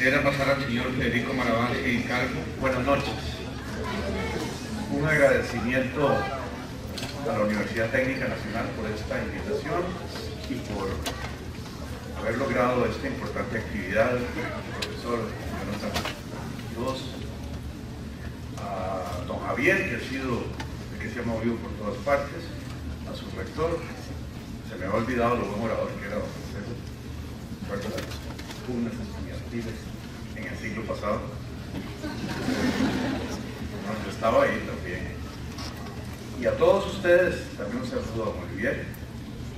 Quisiera pasar al señor Federico Maravanje y Cargo. Buenas noches. Un agradecimiento a la Universidad Técnica Nacional por esta invitación y por haber logrado esta importante actividad. Profesor Jonathan II, a don Javier, que ha sido el que se ha movido por todas partes, a su rector, se me ha olvidado lo buen orador que era don José, recuerdo las pugnas estudiantiles en el siglo pasado, donde estaba ahí también. Y a todos ustedes también un saludo muy bien,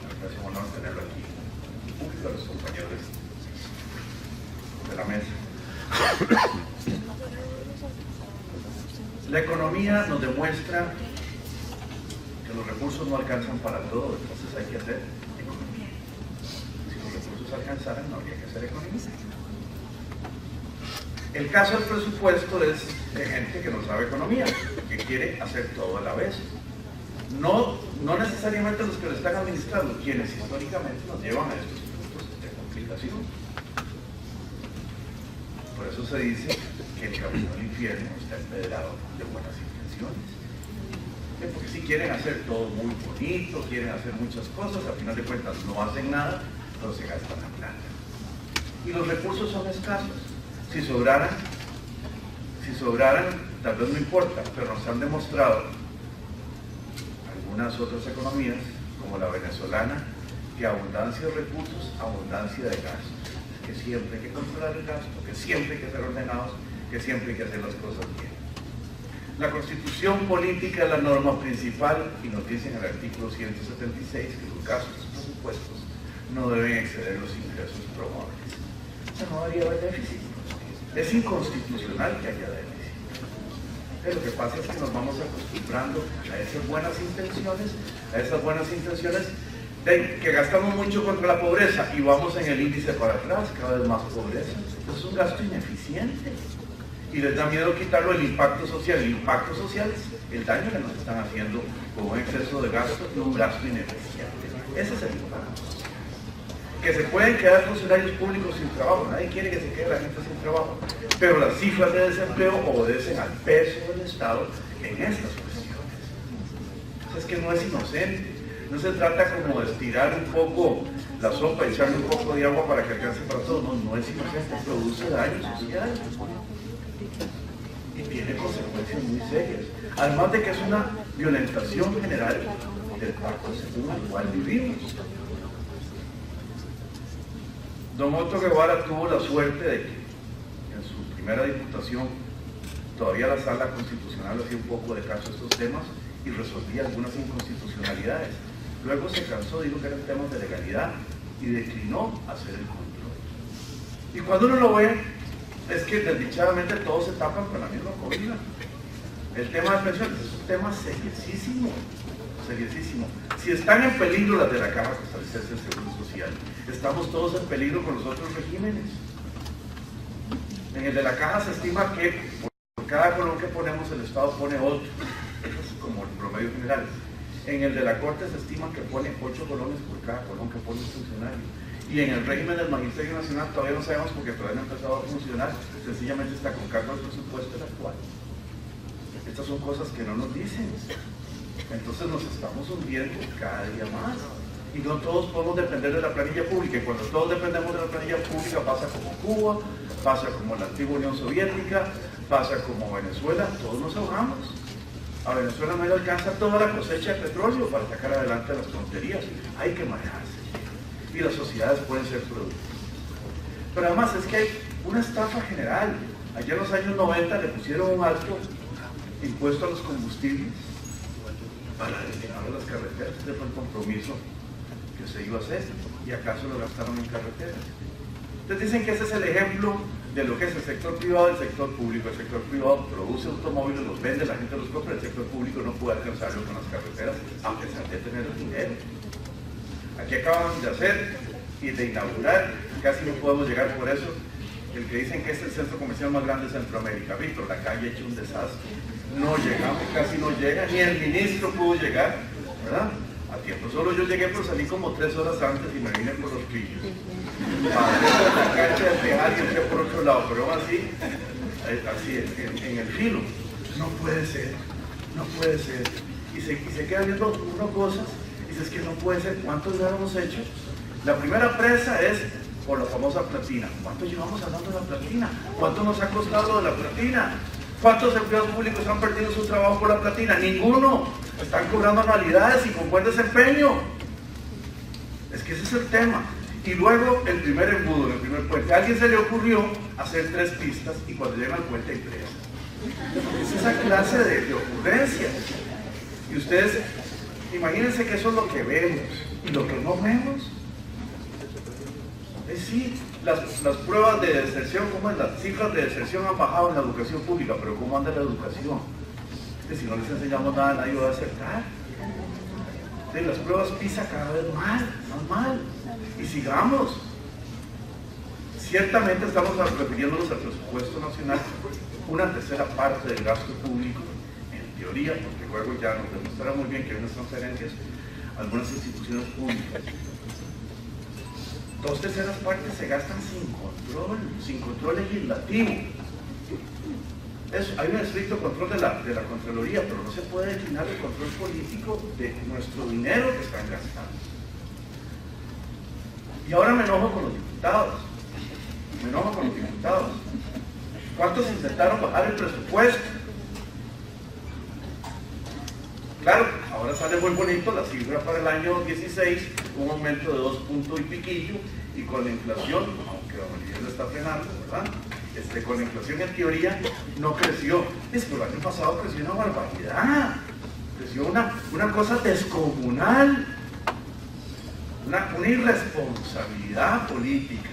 me parece un honor tenerlo aquí, a los compañeros de la mesa. La economía nos demuestra que los recursos no alcanzan para todo, entonces hay que hacer economía. Si los recursos alcanzaran, no habría que hacer economía. El caso del presupuesto es de gente que no sabe economía, que quiere hacer todo a la vez. No necesariamente los que lo están administrando, quienes históricamente nos llevan a estos puntos de complicación. Por eso se dice que el camino al infierno está empedrado de buenas intenciones. Porque si quieren hacer todo muy bonito, quieren hacer muchas cosas, al final de cuentas no hacen nada, pero se gastan la plata. Y los recursos son escasos. Si sobraran, tal vez no importa, pero nos han demostrado algunas otras economías, como la venezolana, que abundancia de recursos, abundancia de gastos. Que siempre hay que controlar el gasto, que siempre hay que ser ordenados, que siempre hay que hacer las cosas bien. La Constitución política es la norma principal y nos dice en el artículo 176 que los gastos presupuestos no deben exceder los ingresos probables. O sea, no debería haber déficit. Es inconstitucional que haya déficit. Lo que pasa es que nos vamos acostumbrando a esas buenas intenciones, que gastamos mucho contra la pobreza y vamos en el índice para atrás, cada vez más pobreza. Es un gasto ineficiente y les da miedo quitarlo el impacto social. El impacto social es el daño que nos están haciendo con un exceso de gasto y un gasto ineficiente. Ese es el impacto. Que se pueden quedar funcionarios públicos sin trabajo, nadie quiere que se quede la gente sin trabajo, pero las cifras de desempleo obedecen al peso del Estado en estas cuestiones. Es que no es inocente. No se trata como de estirar un poco la sopa y echarle un poco de agua para que alcance para todo. No es inocente, produce daños sociales y tiene consecuencias muy serias. Además de que es una violentación general del pacto según el cual vivimos. Don Otto Guevara tuvo la suerte de que en su primera diputación todavía la sala constitucional hacía un poco de caso a estos temas y resolvía algunas inconstitucionalidades. Luego se cansó, dijo que eran temas de legalidad y declinó hacer el control. Y cuando uno lo ve, es que desdichadamente todos se tapan con la misma cobija. El tema de pensiones es un tema seriosísimo. Si están en peligro las de la Caja Costarricense del Seguro Social, estamos todos en peligro con los otros regímenes. En el de la Caja se estima que por cada colón que ponemos el Estado pone otro. Eso es como el promedio general. En el de la Corte se estima que pone 8 colones por cada colón que pone un funcionario. Y en el régimen del Magisterio Nacional todavía no sabemos porque todavía no ha empezado a funcionar, sencillamente está con cargo al presupuesto el actual. Estas son cosas que no nos dicen. Entonces nos estamos hundiendo cada día más. Y no todos podemos depender de la planilla pública. Y cuando todos dependemos de la planilla pública pasa como Cuba, pasa como la antigua Unión Soviética, pasa como Venezuela, todos nos ahogamos. A Venezuela no le alcanza toda la cosecha de petróleo para sacar adelante las fronterías. Hay que manejarse. Y las sociedades pueden ser productivas. Pero además es que hay una estafa general. Allá en los años 90 le pusieron un alto impuesto a los combustibles para destinar a las carreteras. Ese fue el compromiso que se iba a hacer. ¿Y acaso lo gastaron en carreteras? Entonces dicen que ese es el ejemplo de lo que es el sector privado y el sector público. El sector privado produce automóviles, los vende, la gente los compra, el sector público no puede alcanzarlo con las carreteras, a pesar de tener el dinero. Aquí acaban de hacer y de inaugurar, casi no podemos llegar por eso, el que dicen que es el centro comercial más grande de Centroamérica. Víctor, la calle ha hecho un desastre. No llegamos, casi no llega, ni el ministro pudo llegar, ¿verdad? A a tiempo. Solo yo llegué, pero salí como 3 horas antes y me vine por los pillos. Para la cancha de pejar y entré por otro lado, pero aún así, en el filo. No puede ser, no puede ser. Y se queda viendo uno cosas, y dices que no puede ser. ¿Cuántos ya hemos hecho? La primera presa es por la famosa platina. ¿Cuánto llevamos hablando de la platina? ¿Cuánto nos ha costado lo de la platina? ¿Cuántos empleados públicos han perdido su trabajo por la platina? Ninguno. Están cobrando anualidades y con buen desempeño. Es que ese es el tema. Y luego el primer embudo, el primer puente. A alguien se le ocurrió hacer 3 pistas y cuando llegan al puente hay 3. Es esa clase de ocurrencias. Y ustedes, imagínense que eso es lo que vemos. Y lo que no vemos es sí, las pruebas de deserción, ¿cómo es? Las cifras de deserción han bajado en la educación pública, pero ¿cómo anda la educación? Si no les enseñamos nada, nadie va a acertar. Las pruebas PISA cada vez más mal. Y sigamos. Ciertamente estamos refiriéndonos al presupuesto nacional, una tercera parte del gasto público, en teoría, porque luego ya nos demostrará muy bien que hay unas transferencias a algunas instituciones públicas. 2/3 partes se gastan sin control legislativo. Hay un estricto control de la Contraloría, pero no se puede declinar el control político de nuestro dinero que están gastando. Y ahora me enojo con los diputados. ¿Cuántos intentaron bajar el presupuesto? Claro, ahora sale muy bonito la cifra para el año 16, un aumento de 2 puntos y piquillo, y con la inflación, aunque la María lo está frenando, ¿verdad? Con la inflación en teoría no creció. Pero el año pasado creció una barbaridad. Creció una cosa descomunal. Una irresponsabilidad política.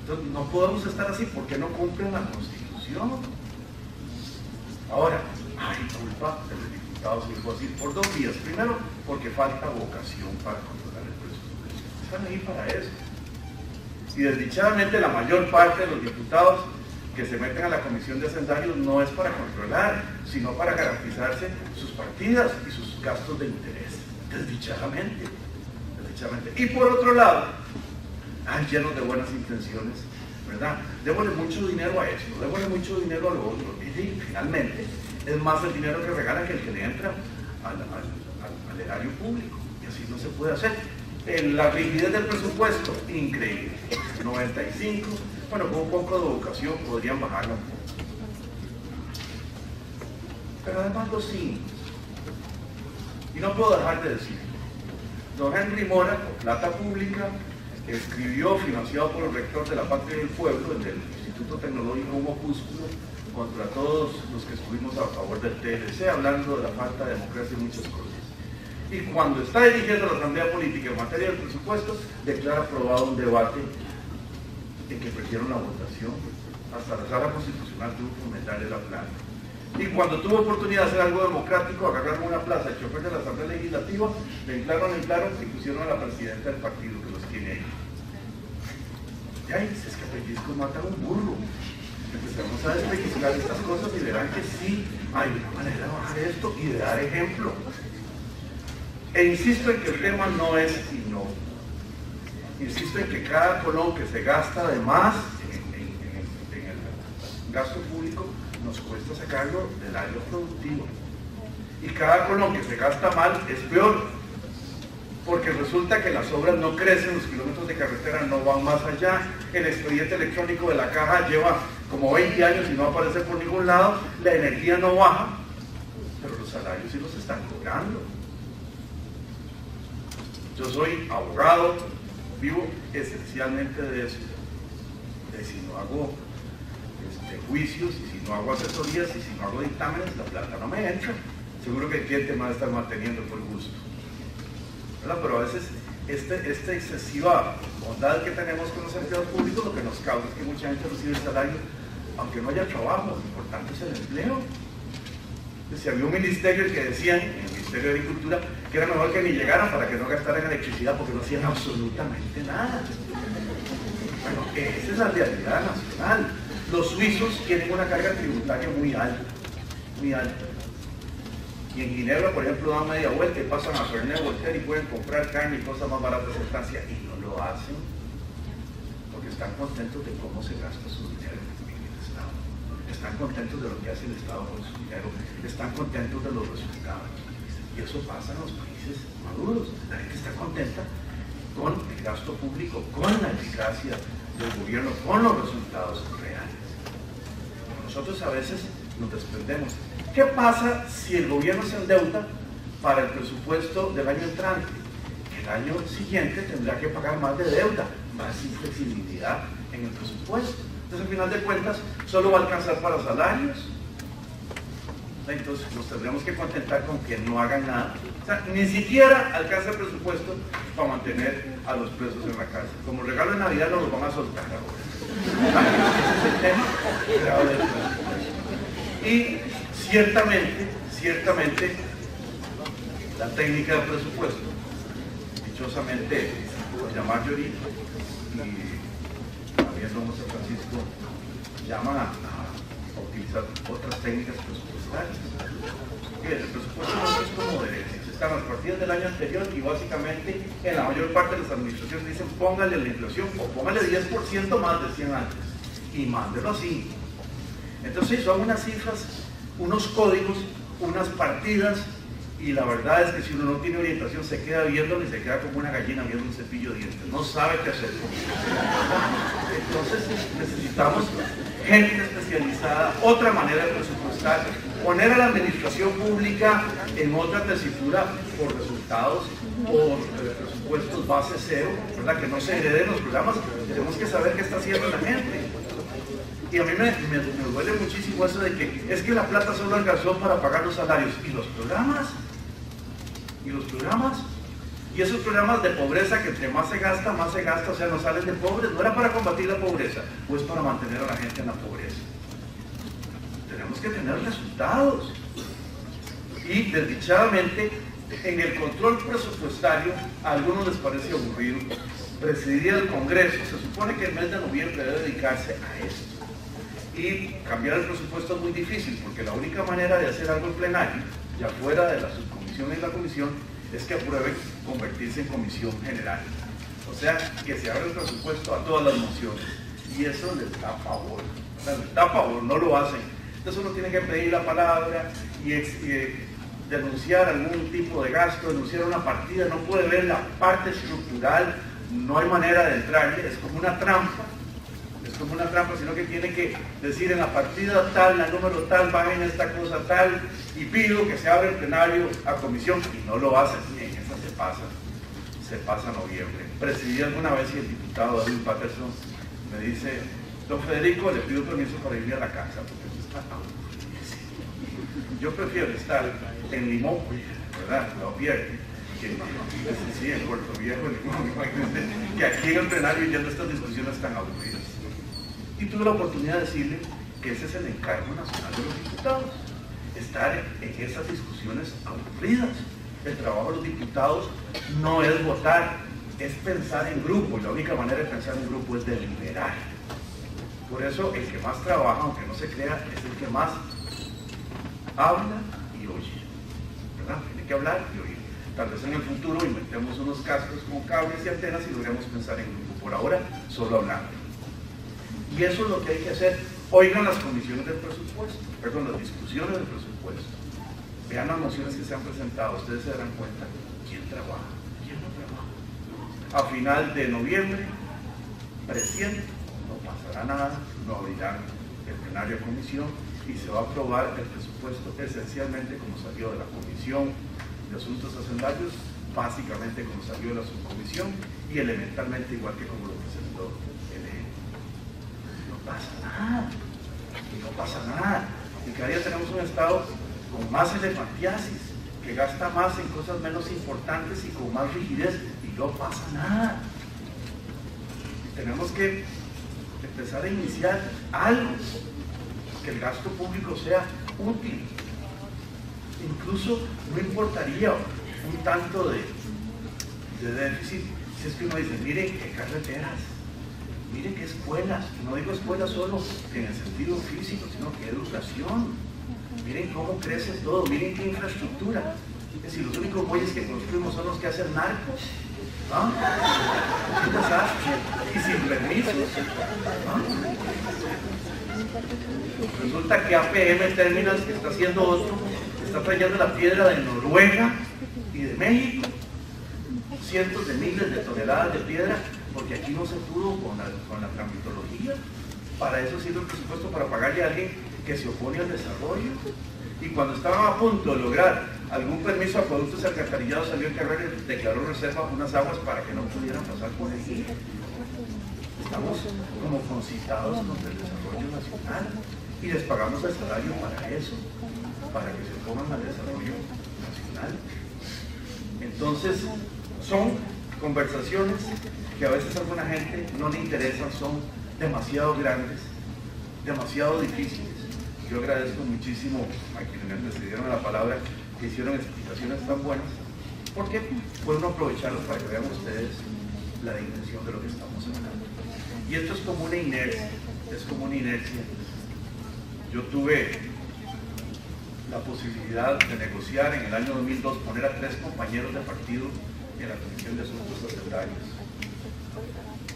Entonces no podemos estar así porque no cumplen la Constitución. Ahora, hay culpa de los diputados, y lo decir por 2 vías. Primero, porque falta vocación para controlar el presupuesto. Están ahí para eso. Y desdichadamente la mayor parte de los diputados que se meten a la comisión de hacendarios no es para controlar, sino para garantizarse sus partidas y sus gastos de interés. Desdichadamente. Y por otro lado, hay llenos de buenas intenciones, ¿verdad? Démosle mucho dinero a esto, démosle mucho dinero a lo otro. Y finalmente, es más el dinero que regalan que el que le entra al erario público. Y así no se puede hacer. La rigidez del presupuesto, increíble. 95, bueno, con un poco de vocación podrían bajarla un poco. Pero además los signos. Y no puedo dejar de decir, don Henry Mora, con plata pública, escribió, financiado por el rector de la Patria del Pueblo, en el Instituto Tecnológico, un opúsculo contra todos los que estuvimos a favor del TLC, hablando de la falta de democracia y muchas cosas. Y cuando está dirigiendo la Asamblea Política en materia del presupuesto, declara aprobado un debate en que perdieron la votación. Hasta la Sala Constitucional tuvo que aumentarle la plata. Y cuando tuvo oportunidad de hacer algo democrático, agarraron una plaza de chofer de la Asamblea Legislativa, le inflaron y pusieron a la presidenta del partido que los tiene ahí. Y ahí es que pellizcos matan un burro. Empezamos a despellizcar estas cosas y verán que sí hay una manera de bajar esto y de dar ejemplo. E insisto en que el tema no es inocuo. Insisto en que cada colón que se gasta de más en el gasto público nos cuesta sacarlo del área productiva. Y cada colón que se gasta mal es peor, porque resulta que las obras no crecen, los kilómetros de carretera no van más allá, el expediente electrónico de la caja lleva como 20 años y no aparece por ningún lado, la energía no baja, pero los salarios sí los están cobrando. Yo soy abogado, vivo esencialmente de eso, de si no hago juicios, y si no hago asesorías, y si no hago dictámenes, la plata no me entra. Seguro que el cliente me va a estar manteniendo por gusto, ¿verdad? Pero a veces esta excesiva bondad que tenemos con los empleados públicos lo que nos causa es que mucha gente recibe el salario aunque no haya trabajo. Lo importante es el empleo. Si había un ministerio que decían, en el Ministerio de Agricultura, que era mejor que ni llegaran para que no gastaran electricidad porque no hacían absolutamente nada. Bueno, esa es la realidad nacional. Los suizos tienen una carga tributaria muy alta, muy alta. Y en Ginebra, por ejemplo, dan media vuelta y pasan a Fernet Voltaire y pueden comprar carne y cosas más baratas en Francia y no lo hacen porque están contentos de cómo se gasta su dinero en el Estado. Están contentos de lo que hace el Estado con su dinero. Están contentos de los resultados. Y eso pasa en los países maduros. La gente está contenta con el gasto público, con la eficacia del gobierno, con los resultados reales. Nosotros a veces nos desprendemos. ¿Qué pasa si el gobierno se endeuda para el presupuesto del año entrante? El año siguiente tendrá que pagar más de deuda, más inflexibilidad en el presupuesto. Entonces, al final de cuentas, solo va a alcanzar para salarios. Entonces, nos tendremos que contentar con que no hagan nada. O sea, ni siquiera alcanza el presupuesto para mantener a los presos en la cárcel. Como regalo de Navidad no los van a soltar ahora. Ese es el tema grave del presupuesto. Y ciertamente, la técnica del presupuesto, dichosamente, doña Marjorie y también don José Francisco llaman a utilizar otras técnicas presupuestarias. El presupuesto no es como de están las partidas del año anterior y básicamente en la mayor parte de las administraciones dicen póngale la inflación o póngale 10% más de 100 antes y mándelo así. Entonces son unas cifras, unos códigos, unas partidas y la verdad es que si uno no tiene orientación se queda viéndolo y se queda como una gallina viendo un cepillo de dientes, no sabe qué hacer. Entonces necesitamos gente especializada, otra manera de presupuestar, poner a la administración pública en otra tesitura por resultados, por presupuestos base cero, ¿verdad? Que no se hereden los programas, tenemos que saber qué está haciendo la gente. Y a mí me duele muchísimo eso de que es que la plata solo alcanzó para pagar los salarios. ¿Y los programas? ¿Y los programas? Y esos programas de pobreza que entre más se gasta, o sea, no salen de pobres, no era para combatir la pobreza, o es para mantener a la gente en la pobreza. Tenemos que tener resultados. Y desdichadamente, en el control presupuestario, a algunos les parece aburrido. Presidir el Congreso, se supone que el mes de noviembre debe dedicarse a esto. Y cambiar el presupuesto es muy difícil, porque la única manera de hacer algo en plenario, ya fuera de la subcomisión y la comisión, es que aprueben convertirse en comisión general. O sea, que se abra el presupuesto a todas las mociones. Y eso les da pavor. O sea, les da pavor, no lo hacen. Entonces uno tiene que pedir la palabra y denunciar algún tipo de gasto, denunciar una partida, no puede ver la parte estructural, no hay manera de entrarle, es como una trampa. Es como una trampa, sino que tiene que decir en la partida tal, la número tal, bajen esta cosa tal, y pido que se abra el plenario a comisión, y no lo hace, y en esa se pasa noviembre. Presidí alguna vez y el diputado Edwin Patterson me dice, don Federico, le pido permiso para irme a la casa, porque eso está aburridísimo. Yo prefiero estar en Limón, ¿verdad? Lo pierde. Sí, en Puerto Viejo, que aquí en el plenario yendo estas discusiones tan aburridas. Y tuve la oportunidad de decirle que ese es el encargo nacional de los diputados, estar en esas discusiones aburridas. El trabajo de los diputados no es votar, es pensar en grupo, y la única manera de pensar en grupo es deliberar. Por eso el que más trabaja, aunque no se crea, es el que más habla y oye, ¿verdad? Tiene que hablar y oír. Tal vez en el futuro inventemos unos cascos con cables y antenas y logremos pensar en grupo. Por ahora, solo hablando. Y eso es lo que hay que hacer. Oigan las comisiones del presupuesto, perdón, las discusiones del presupuesto. Vean las mociones que se han presentado, ustedes se darán cuenta quién trabaja, quién no trabaja. A final de noviembre, presiente, no pasará nada, no abrirán el plenario de comisión y se va a aprobar el presupuesto esencialmente como salió de la Comisión de Asuntos Hacendarios, básicamente como salió de la subcomisión y elementalmente igual que como lo presentó el EE. No pasa nada. Y cada día tenemos un Estado con más elefantiasis, que gasta más en cosas menos importantes y con más rigidez, y no pasa nada. Tenemos que empezar a iniciar algo, que el gasto público sea útil. Incluso no importaría un tanto de déficit si es que uno dice, miren qué carreteras, miren qué escuelas, no digo escuelas solo en el sentido físico, sino que educación. Miren cómo crece todo, miren qué infraestructura. Si los únicos bueyes que construimos son los que hacen narcos, ¿ah? ¿Qué desastre? Y sin permisos, ¿ah? Resulta que APM Terminals, que está haciendo otro, está trayendo la piedra de Noruega y de México, cientos de miles de toneladas de piedra, porque aquí no se pudo con la tramitología. Para eso sirve el presupuesto, para pagarle a alguien que se opone al desarrollo. Y cuando estaban a punto de lograr algún permiso a productos alcantarillados, salió el Carrera y declaró reserva unas aguas para que no pudieran pasar por ahí. Estamos como concitados contra el desarrollo nacional y les pagamos el salario para eso, para que se pongan al desarrollo nacional. Entonces, son conversaciones que a veces a alguna gente no le interesan, son demasiado grandes, demasiado difíciles. Yo agradezco muchísimo a quienes me cedieron la palabra, que hicieron explicaciones tan buenas, porque pueden aprovecharlo para que vean ustedes la dimensión de lo que estamos hablando. Y esto es como una inercia, Yo tuve la posibilidad de negociar en el año 2002, poner a 3 compañeros de partido en la Comisión de Asuntos Hacendarios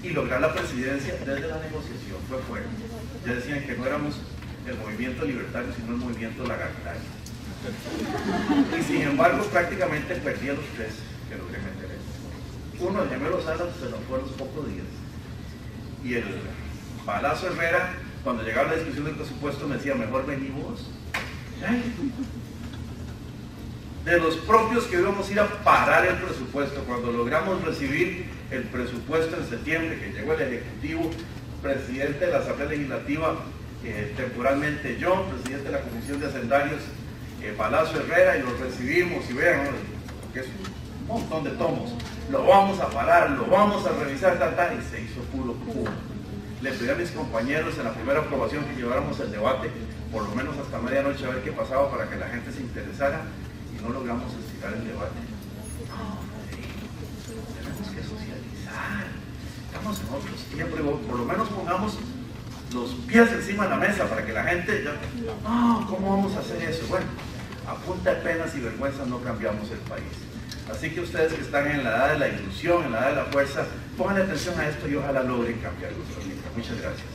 y lograr la presidencia desde la negociación. Fue fuerte. Ya decían que no éramos el movimiento libertario, sino el movimiento lagartario. Y sin embargo, prácticamente perdí a los 3 que logré meter. Uno, el gemelo Salas, se nos fue a los pocos días. Y el Balazo Herrera, cuando llegaba la discusión del presupuesto, me decía, mejor vení vos. De los propios que íbamos a ir a parar el presupuesto, cuando logramos recibir el presupuesto en septiembre, que llegó el Ejecutivo, presidente de la Asamblea Legislativa, temporalmente yo, presidente de la Comisión de Hacendarios, Balazo Herrera, y los recibimos, y vean, ¿no? Que es un montón de tomos, lo vamos a parar, lo vamos a revisar, y se hizo puro puro. Le pedí a mis compañeros en la primera aprobación que lleváramos el debate, por lo menos hasta medianoche, a ver qué pasaba para que la gente se interesara, y no logramos estirar el debate. No, tenemos que socializar, estamos en otros tiempos, por lo menos pongamos los pies encima de la mesa para que la gente, no, ¿cómo vamos a hacer eso? Bueno, a punta de penas y vergüenzas no cambiamos el país. Así que ustedes que están en la edad de la ilusión, en la edad de la fuerza, pongan atención a esto y ojalá logren cambiar nuestra vida. Muchas gracias.